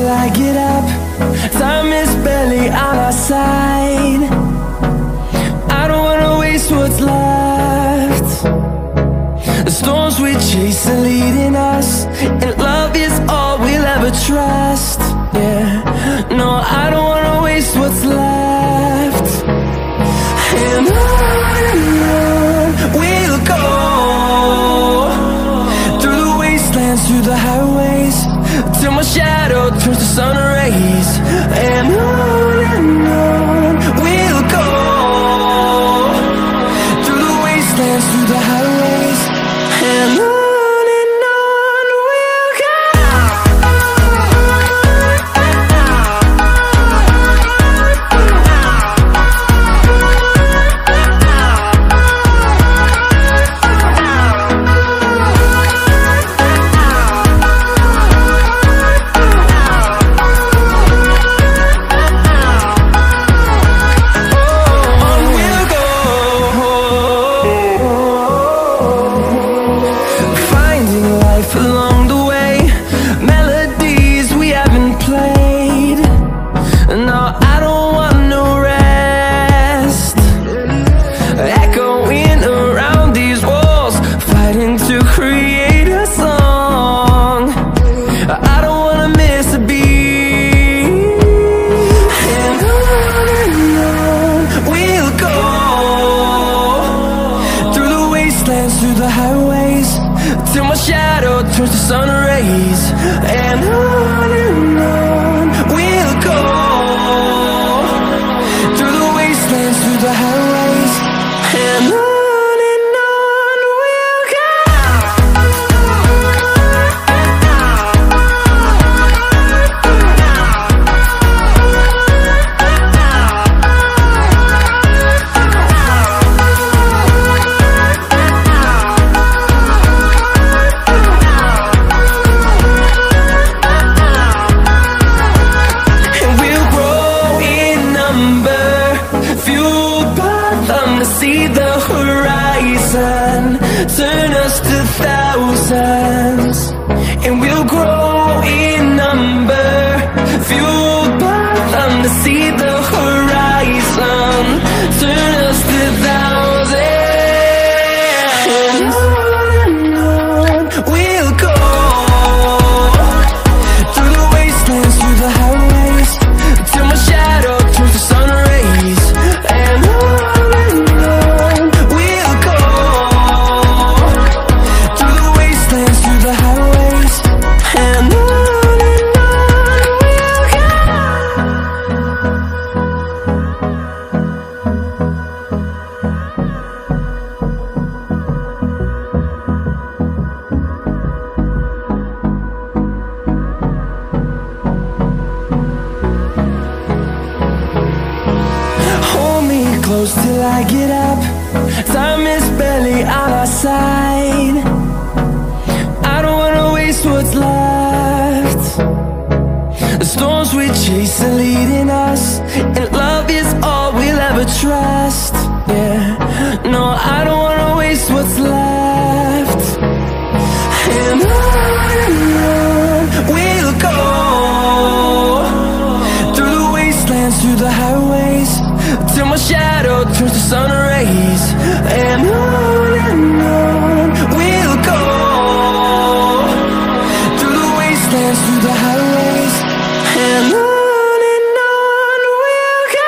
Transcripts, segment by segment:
till I get up. Time is barely on our side. I don't wanna waste what's left. The storms we chase are leading us, and love is all we'll ever trust. Yeah, no, I don't wanna waste what's left. And on we'll go, through the wastelands, through the highways, till my shadow turns to sun rays. And on we'll go, through the wastelands, through the highways, and on we'll go. Turns to sun rays, and on we'll go, through the wastelands, through the highways, and on we'll go. Turn us to thousands, and we'll grow in number, fueled by them to see the horizon. Turn us to thousands, and on we'll go, through the wastelands, through the highways, till my shadow turns to sun rays. And on we'll go, through the wastelands, through the highways, and on we'll go. Hold me close till I get up. Time is barely on our side. I don't wanna waste what's left. The storms we chase are leading us, and love is all we'll ever trust. Yeah, no, I don't wanna waste what's left. And on we'll go, through the wastelands, through the highways, till my shadow turns to sun rays. And on we'll go, through the wastelands, through the highways, and on we'll go.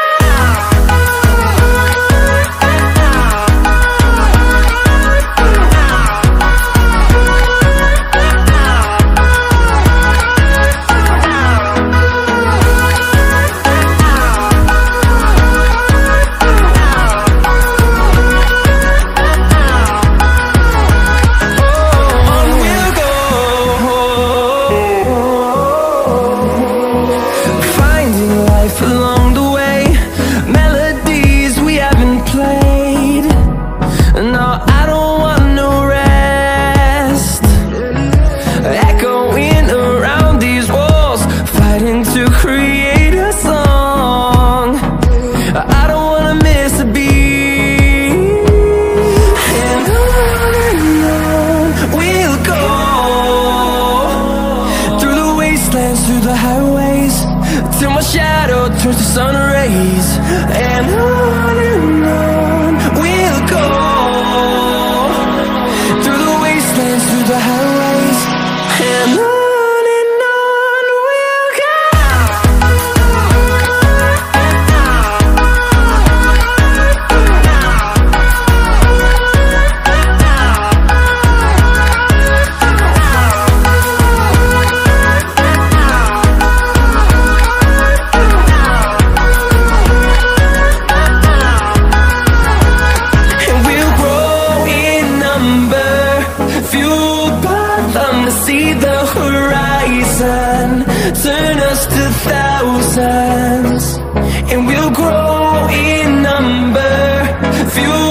shadow turns to sun rays, and on we'll go, through the wastelands, through the highways, and on we'll go. See the horizon turn us to thousands, and we'll grow in number, fuel